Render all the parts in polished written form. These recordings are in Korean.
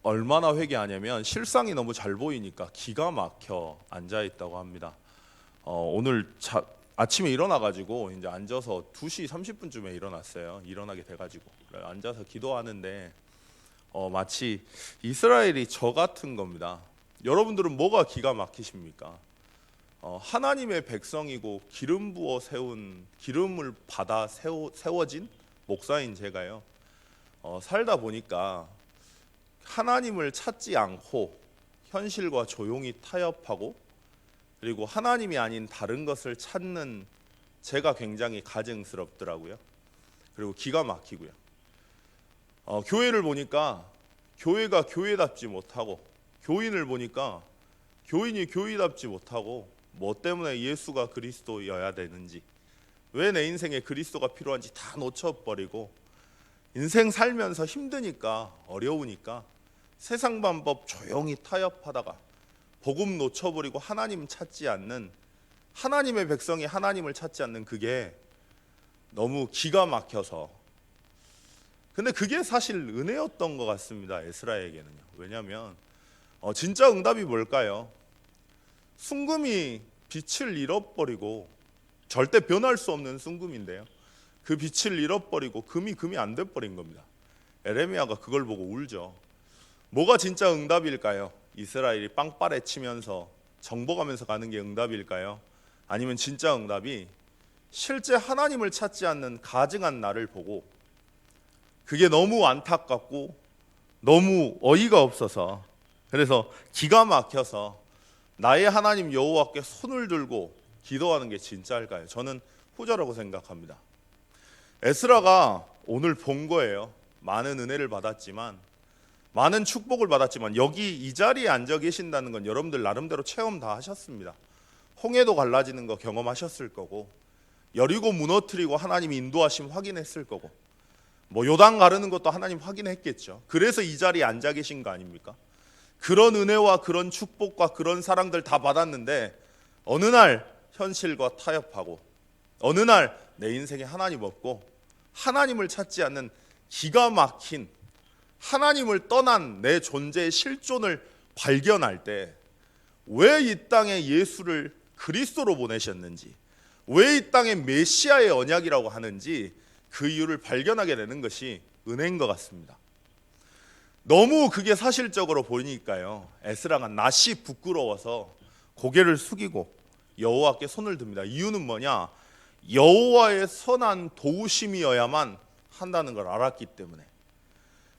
얼마나 회개하냐면 실상이 너무 잘 보이니까 기가 막혀 앉아 있다고 합니다. 오늘 아침에 일어나가지고 이제 앉아서 2시 30분쯤에 일어났어요. 일어나게 돼가지고 앉아서 기도하는데 마치 이스라엘이 저 같은 겁니다. 여러분들은 뭐가 기가 막히십니까? 하나님의 백성이고 기름 부어 세운 기름을 받아 세워진 목사인 제가요. 살다 보니까 하나님을 찾지 않고 현실과 조용히 타협하고 그리고 하나님이 아닌 다른 것을 찾는 제가 굉장히 가증스럽더라고요. 그리고 기가 막히고요. 교회를 보니까 교회가 교회답지 못하고 교인을 보니까 교인이 교회답지 못하고 뭐 때문에 예수가 그리스도여야 되는지 왜 내 인생에 그리스도가 필요한지 다 놓쳐버리고 인생 살면서 힘드니까 어려우니까 세상 방법 조용히 타협하다가 복음 놓쳐버리고 하나님 찾지 않는 하나님의 백성이 하나님을 찾지 않는 그게 너무 기가 막혀서 근데 그게 사실 은혜였던 것 같습니다. 에스라에게는요. 왜냐하면 진짜 응답이 뭘까요? 순금이 빛을 잃어버리고 절대 변할 수 없는 순금인데요. 그 빛을 잃어버리고 금이 안 돼버린 겁니다. 에레미야가 그걸 보고 울죠. 뭐가 진짜 응답일까요? 이스라엘이 빵빠레 치면서 정복하면서 가는 게 응답일까요? 아니면 진짜 응답이 실제 하나님을 찾지 않는 가증한 나를 보고 그게 너무 안타깝고 너무 어이가 없어서 그래서 기가 막혀서 나의 하나님 여호와께 손을 들고 기도하는 게 진짜일까요? 저는 후자라고 생각합니다. 에스라가 오늘 본 거예요. 많은 은혜를 받았지만 많은 축복을 받았지만 여기 이 자리에 앉아 계신다는 건 여러분들 나름대로 체험 다 하셨습니다. 홍해도 갈라지는 거 경험하셨을 거고 여리고 무너뜨리고 하나님이 인도하심 확인했을 거고 뭐 요단 가르는 것도 하나님 확인했겠죠. 그래서 이 자리에 앉아 계신 거 아닙니까? 그런 은혜와 그런 축복과 그런 사랑들 다 받았는데 어느 날 현실과 타협하고 어느 날 내 인생에 하나님 없고 하나님을 찾지 않는 기가 막힌 하나님을 떠난 내 존재의 실존을 발견할 때 왜 이 땅에 예수를 그리스도로 보내셨는지 왜 이 땅에 메시아의 언약이라고 하는지 그 이유를 발견하게 되는 것이 은혜인 것 같습니다. 너무 그게 사실적으로 보이니까요. 에스라가 낯이 부끄러워서 고개를 숙이고 여호와께 손을 듭니다. 이유는 뭐냐? 여호와의 선한 도우심이어야만 한다는 걸 알았기 때문에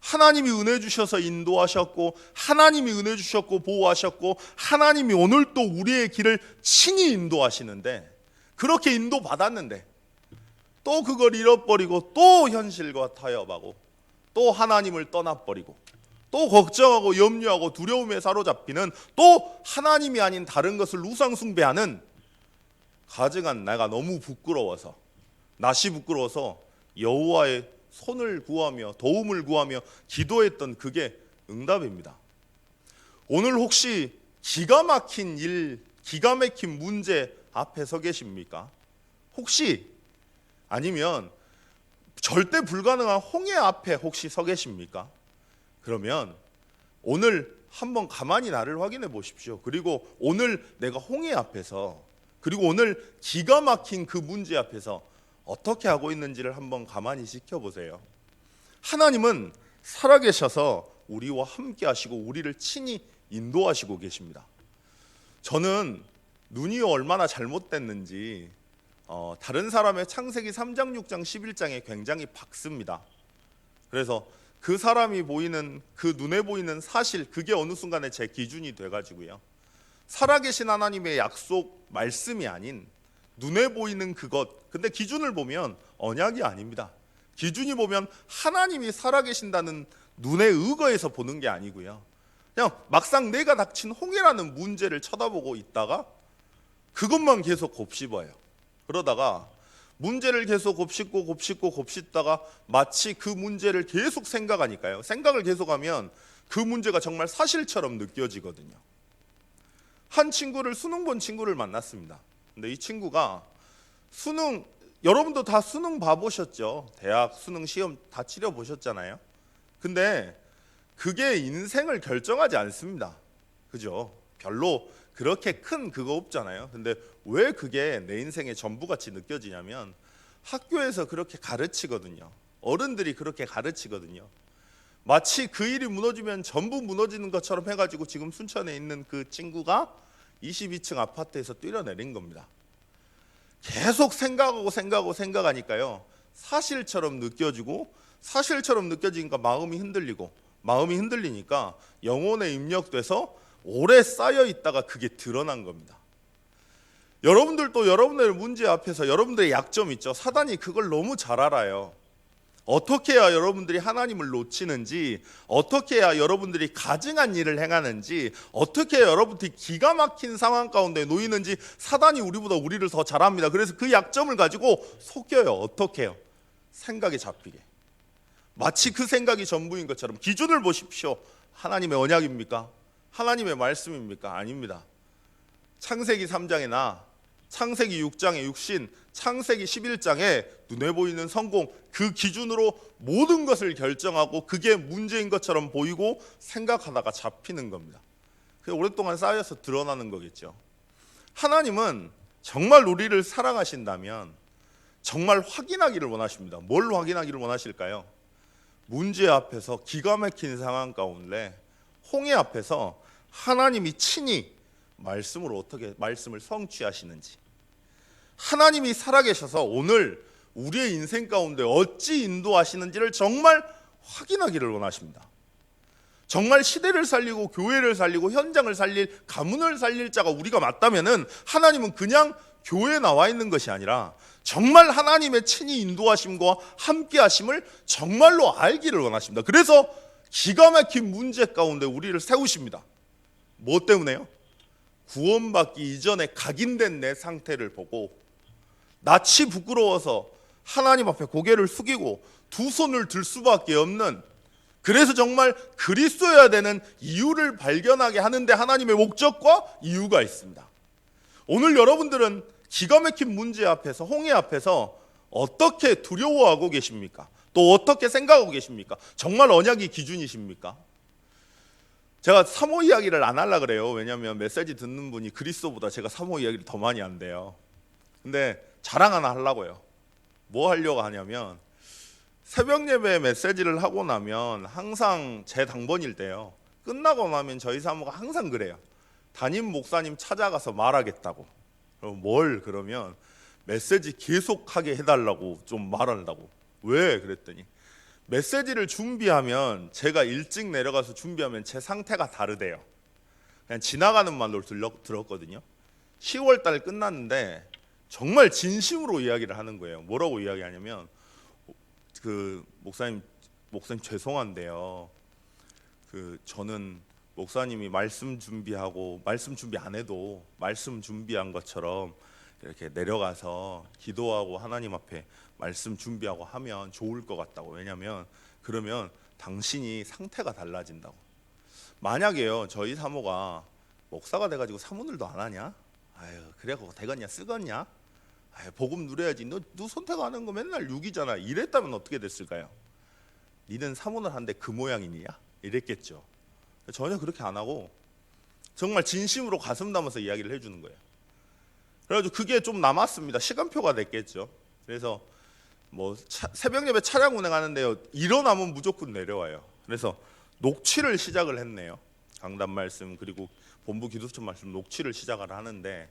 하나님이 은혜 주셔서 인도하셨고 하나님이 은혜 주셨고 보호하셨고 하나님이 오늘 또 우리의 길을 친히 인도하시는데 그렇게 인도받았는데 또 그걸 잃어버리고 또 현실과 타협하고 또 하나님을 떠나버리고 또 걱정하고 염려하고 두려움에 사로잡히는 또 하나님이 아닌 다른 것을 우상숭배하는 가증한 내가 너무 부끄러워서 낯이 부끄러워서 여호와의 손을 구하며 도움을 구하며 기도했던 그게 응답입니다. 오늘 혹시 기가 막힌 일, 기가 막힌 문제 앞에 서 계십니까? 혹시 아니면 절대 불가능한 홍해 앞에 혹시 서 계십니까? 그러면 오늘 한번 가만히 나를 확인해 보십시오. 그리고 오늘 내가 홍해 앞에서 그리고 오늘 기가 막힌 그 문제 앞에서 어떻게 하고 있는지를 한번 가만히 지켜보세요. 하나님은 살아계셔서 우리와 함께 하시고 우리를 친히 인도하시고 계십니다. 저는 눈이 얼마나 잘못됐는지 다른 사람의 창세기 3장, 6장, 11장에 굉장히 박습니다. 그래서 그 사람이 보이는 그 눈에 보이는 사실 그게 어느 순간에 제 기준이 돼가지고요. 살아계신 하나님의 약속 말씀이 아닌 눈에 보이는 그것 근데 기준을 보면 언약이 아닙니다. 기준이 보면 하나님이 살아계신다는 눈에 의거해서 보는 게 아니고요. 그냥 막상 내가 닥친 홍해라는 문제를 쳐다보고 있다가 그것만 계속 곱씹어요. 그러다가 문제를 계속 곱씹다가 마치 그 문제를 계속 생각하니까요. 생각을 계속하면 그 문제가 정말 사실처럼 느껴지거든요. 한 친구를 수능 본 친구를 만났습니다. 근데 이 친구가 여러분도 다 수능 봐보셨죠? 대학 수능 시험 다 치러보셨잖아요. 근데 그게 인생을 결정하지 않습니다. 그죠? 별로 그렇게 큰 그거 없잖아요. 근데 왜 그게 내 인생의 전부같이 느껴지냐면 학교에서 그렇게 가르치거든요. 어른들이 그렇게 가르치거든요. 마치 그 일이 무너지면 전부 무너지는 것처럼 해가지고 지금 순천에 있는 그 친구가 22층 아파트에서 뛰어내린 겁니다. 계속 생각하니까요, 사실처럼 느껴지고, 사실처럼 느껴지니까 마음이 흔들리고, 마음이 흔들리니까 영혼에 입력돼서 오래 쌓여 있다가 그게 드러난 겁니다. 여러분들도 여러분들의 문제 앞에서 여러분들의 약점 있죠. 사단이 그걸 너무 잘 알아요. 어떻게 해야 여러분들이 하나님을 놓치는지, 어떻게 해야 여러분들이 가증한 일을 행하는지, 어떻게 해야 여러분들이 기가 막힌 상황 가운데 놓이는지 사단이 우리보다 우리를 더 잘 압니다. 그래서 그 약점을 가지고 속여요. 어떻게 해요? 생각에 잡히게. 마치 그 생각이 전부인 것처럼. 기준을 보십시오. 하나님의 언약입니까? 하나님의 말씀입니까? 아닙니다. 창세기 3장에나 창세기 6장의 육신, 창세기 11장에 눈에 보이는 성공, 그 기준으로 모든 것을 결정하고 그게 문제인 것처럼 보이고 생각하다가 잡히는 겁니다. 그게 오랫동안 쌓여서 드러나는 거겠죠. 하나님은 정말 우리를 사랑하신다면 정말 확인하기를 원하십니다. 뭘 확인하기를 원하실까요? 문제 앞에서, 기가 막힌 상황 가운데, 홍해 앞에서 하나님이 친히 말씀으로 어떻게 말씀을 성취하시는지, 하나님이 살아계셔서 오늘 우리의 인생 가운데 어찌 인도하시는지를 정말 확인하기를 원하십니다. 정말 시대를 살리고 교회를 살리고 현장을 살릴, 가문을 살릴 자가 우리가 맞다면은 하나님은 그냥 교회에 나와 있는 것이 아니라 정말 하나님의 친히 인도하심과 함께 하심을 정말로 알기를 원하십니다. 그래서 기가 막힌 문제 가운데 우리를 세우십니다. 뭐 때문에요? 구원받기 이전에 각인된 내 상태를 보고 낯이 부끄러워서 하나님 앞에 고개를 숙이고 두 손을 들 수밖에 없는, 그래서 정말 그리스도여야 되는 이유를 발견하게 하는데 하나님의 목적과 이유가 있습니다. 오늘 여러분들은 기가 막힌 문제 앞에서, 홍해 앞에서 어떻게 두려워하고 계십니까? 또 어떻게 생각하고 계십니까? 정말 언약이 기준이십니까? 제가 사모 이야기를 안 하려고 그래요. 왜냐하면 메시지 듣는 분이 그리스도보다 제가 사모 이야기를 더 많이 한대요. 근데 자랑 하나 하려고요. 뭐 하려고 하냐면, 새벽 예배 메시지를 하고 나면 항상 제 당번일 때요, 끝나고 나면 저희 사모가 항상 그래요. 담임 목사님 찾아가서 말하겠다고. 뭘 그러면 메시지 계속하게 해달라고, 좀 말한다고. 왜? 그랬더니 메시지를 준비하면, 제가 일찍 내려가서 준비하면 제 상태가 다르대요. 그냥 지나가는 말로 들었거든요. 10월 달 끝났는데 정말 진심으로 이야기를 하는 거예요. 뭐라고 이야기하냐면, 그 목사님 죄송한데요, 저는 목사님이 말씀 준비하고 말씀 준비 안 해도 말씀 준비한 것처럼 이렇게 내려가서 기도하고 하나님 앞에 말씀 준비하고 하면 좋을 것 같다고. 왜냐하면 그러면 당신이 상태가 달라진다고. 만약에요, 저희 사모가 목사가 돼가지고 사모들도 안 하냐? 아유, 그래 그거 되겠냐, 쓰겠냐? 아유, 복음 누려야지. 너 선택 안 한 거 맨날 6이잖아. 이랬다면 어떻게 됐을까요? 니는 사모를 하는데 그 모양이냐? 이랬겠죠. 전혀 그렇게 안 하고 정말 진심으로 가슴 담아서 이야기를 해주는 거예요. 그래가지고 그게 좀 남았습니다. 시간표가 됐겠죠. 그래서 뭐 새벽 예배 차량 운행하는데요, 일어나면 무조건 내려와요. 그래서 녹취를 시작을 했네요. 강단 말씀 그리고 본부 기도처 말씀 녹취를 시작을 하는데,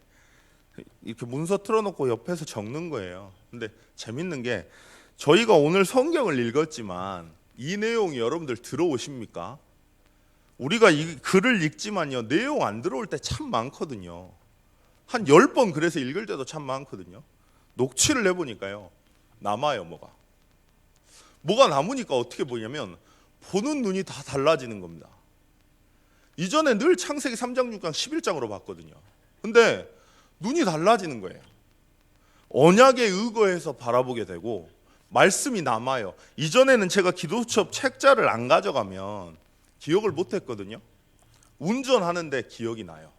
이렇게 문서 틀어놓고 옆에서 적는 거예요. 근데 재밌는 게, 저희가 오늘 성경을 읽었지만 이 내용이 여러분들 들어오십니까? 우리가 이 글을 읽지만요, 내용 안 들어올 때 참 많거든요. 한 10번 그래서 읽을 때도 참 많거든요. 녹취를 해보니까요, 남아요. 뭐가 남으니까 어떻게 보냐면 보는 눈이 다 달라지는 겁니다. 이전에 늘 창세기 3장, 6장, 11장으로 봤거든요. 근데 눈이 달라지는 거예요. 언약에 의거해서 바라보게 되고 말씀이 남아요. 이전에는 제가 기도처 책자를 안 가져가면 기억을 못 했거든요. 운전하는데 기억이 나요.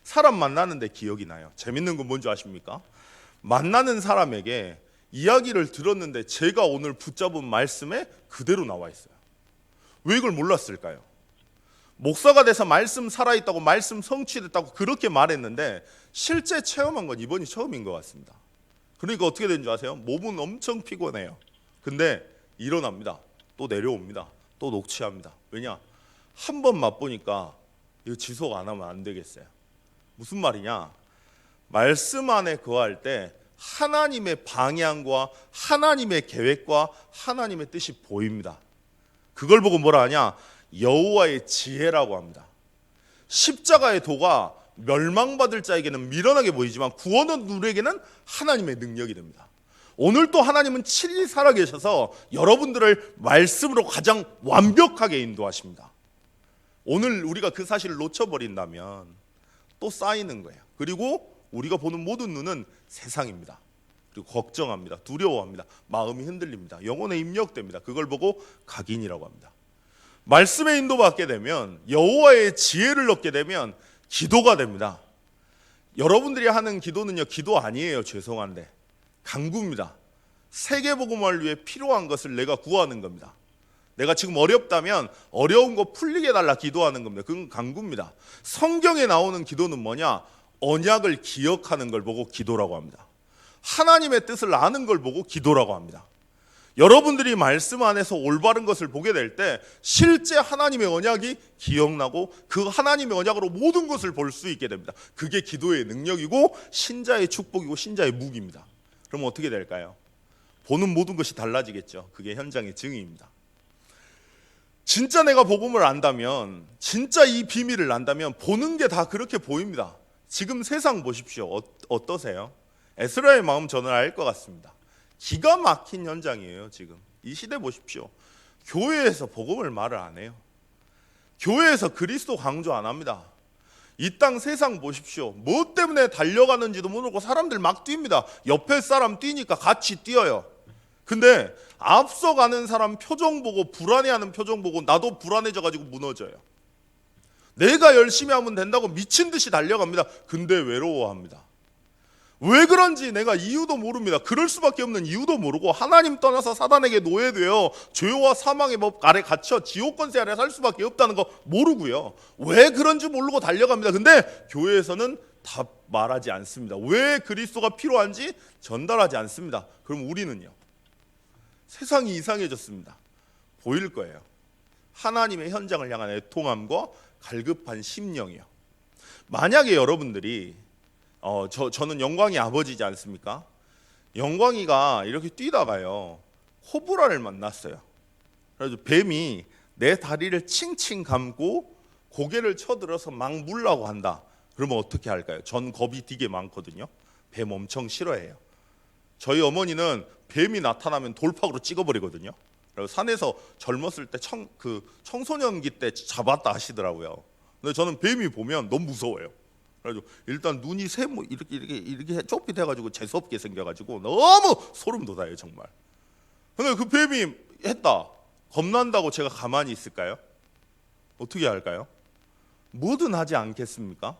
사람 만나는데 기억이 나요. 재밌는 건 뭔지 아십니까? 만나는 사람에게 이야기를 들었는데 제가 오늘 붙잡은 말씀에 그대로 나와 있어요. 왜 이걸 몰랐을까요? 목사가 돼서 말씀 살아있다고 말씀 성취됐다고 그렇게 말했는데 실제 체험한 건 이번이 처음인 것 같습니다. 그러니까 어떻게 된 줄 아세요? 몸은 엄청 피곤해요. 근데 일어납니다. 또 내려옵니다. 또 녹취합니다. 왜냐? 한 번 맛보니까 이거 지속 안 하면 안 되겠어요. 무슨 말이냐? 말씀 안에 거할 때 하나님의 방향과 하나님의 계획과 하나님의 뜻이 보입니다. 그걸 보고 뭐라 하냐? 여호와의 지혜라고 합니다. 십자가의 도가 멸망받을 자에게는 미련하게 보이지만 구원 얻은 우리에게는 하나님의 능력이 됩니다. 오늘 또 하나님은 친히 살아계셔서 여러분들을 말씀으로 가장 완벽하게 인도하십니다. 오늘 우리가 그 사실을 놓쳐버린다면 또 쌓이는 거예요. 그리고 우리가 보는 모든 눈은 세상입니다. 그리고 걱정합니다. 두려워합니다. 마음이 흔들립니다. 영혼에 입력됩니다. 그걸 보고 각인이라고 합니다. 말씀에 인도받게 되면 여호와의 지혜를 얻게 되면 기도가 됩니다. 여러분들이 하는 기도는요, 기도 아니에요. 죄송한데 간구입니다. 세계복음을 위해 필요한 것을 내가 구하는 겁니다. 내가 지금 어렵다면 어려운 거 풀리게 해달라 기도하는 겁니다. 그건 간구입니다. 성경에 나오는 기도는 뭐냐? 언약을 기억하는 걸 보고 기도라고 합니다. 하나님의 뜻을 아는 걸 보고 기도라고 합니다. 여러분들이 말씀 안에서 올바른 것을 보게 될 때 실제 하나님의 언약이 기억나고 그 하나님의 언약으로 모든 것을 볼 수 있게 됩니다. 그게 기도의 능력이고 신자의 축복이고 신자의 무기입니다. 그럼 어떻게 될까요? 보는 모든 것이 달라지겠죠. 그게 현장의 증인입니다. 진짜 내가 복음을 안다면, 진짜 이 비밀을 안다면 보는 게 다 그렇게 보입니다. 지금 세상 보십시오. 어떠세요? 에스라의 마음 저는 알 것 같습니다. 기가 막힌 현장이에요. 지금 이 시대 보십시오. 교회에서 복음을 말을 안 해요. 교회에서 그리스도 강조 안 합니다. 이 땅 세상 보십시오. 뭐 때문에 달려가는지도 모르고 사람들 막 뜁니다. 옆에 사람 뛰니까 같이 뛰어요. 근데 앞서가는 사람 표정 보고 불안해하는 표정 보고 나도 불안해져가지고 무너져요. 내가 열심히 하면 된다고 미친 듯이 달려갑니다. 근데 외로워합니다. 왜 그런지 내가 이유도 모릅니다. 그럴 수밖에 없는 이유도 모르고 하나님 떠나서 사단에게 노예되어 죄와 사망의 법 아래 갇혀 지옥 권세 아래 살 수밖에 없다는 거 모르고요. 왜 그런지 모르고 달려갑니다. 근데 교회에서는 다 말하지 않습니다. 왜 그리스도가 필요한지 전달하지 않습니다. 그럼 우리는요? 세상이 이상해졌습니다. 보일 거예요. 하나님의 현장을 향한 애통함과 갈급한 심령이요. 만약에 여러분들이 저는 영광이 아버지지 않습니까? 영광이가 이렇게 뛰다가요 호불호를 만났어요. 그래서 뱀이 내 다리를 칭칭 감고 고개를 쳐들어서 막 물라고 한다. 그러면 어떻게 할까요? 전 겁이 되게 많거든요. 뱀 엄청 싫어해요. 저희 어머니는 뱀이 나타나면 돌팍으로 찍어버리거든요. 그리고 산에서 젊었을 때 청소년기 때 잡았다 하시더라고요. 근데 저는 뱀이 보면 너무 무서워요. 그래가지고 일단 눈이 세모 이렇게 좁빗해가지고 재수없게 생겨가지고 너무 소름 돋아요 정말. 근데 그 뱀이 했다. 겁난다고 제가 가만히 있을까요? 어떻게 할까요? 뭐든 하지 않겠습니까?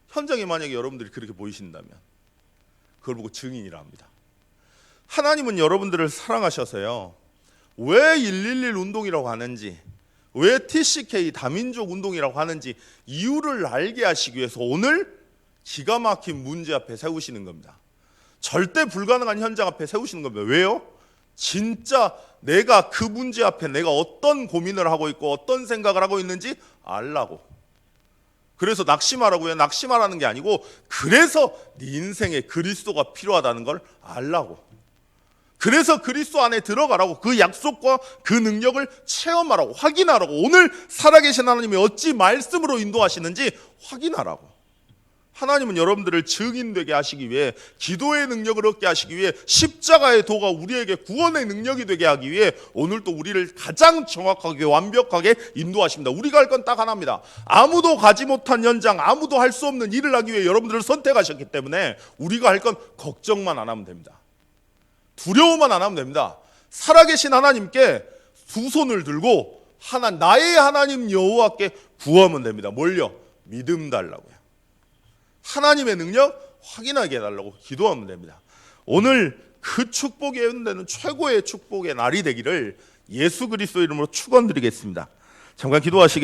현장에 만약에 여러분들이 그렇게 보이신다면 그걸 보고 증인이라 합니다. 하나님은 여러분들을 사랑하셔서요. 왜 111 운동이라고 하는지, 왜 TCK 다민족 운동이라고 하는지 이유를 알게 하시기 위해서 오늘 기가 막힌 문제 앞에 세우시는 겁니다. 절대 불가능한 현장 앞에 세우시는 겁니다. 왜요? 진짜 내가 그 문제 앞에 내가 어떤 고민을 하고 있고 어떤 생각을 하고 있는지 알라고. 그래서 낙심하라고요. 낙심하라는 게 아니고 그래서 네 인생에 그리스도가 필요하다는 걸 알라고. 그래서 그리스도 안에 들어가라고. 그 약속과 그 능력을 체험하라고, 확인하라고. 오늘 살아계신 하나님이 어찌 말씀으로 인도하시는지 확인하라고. 하나님은 여러분들을 증인되게 하시기 위해, 기도의 능력을 얻게 하시기 위해, 십자가의 도가 우리에게 구원의 능력이 되게 하기 위해 오늘 또 우리를 가장 정확하게 완벽하게 인도하십니다. 우리가 할 건 딱 하나입니다. 아무도 가지 못한 현장, 아무도 할 수 없는 일을 하기 위해 여러분들을 선택하셨기 때문에 우리가 할 건 걱정만 안 하면 됩니다. 두려워만 안 하면 됩니다. 살아계신 하나님께 두 손을 들고 나의 하나님 여호와께 구하면 됩니다. 뭘요? 믿음 달라고요. 하나님의 능력 확인하게 해달라고 기도하면 됩니다. 오늘 그 축복이 되는 최고의 축복의 날이 되기를 예수 그리스도 이름으로 축원드리겠습니다. 잠깐 기도하시겠습니다.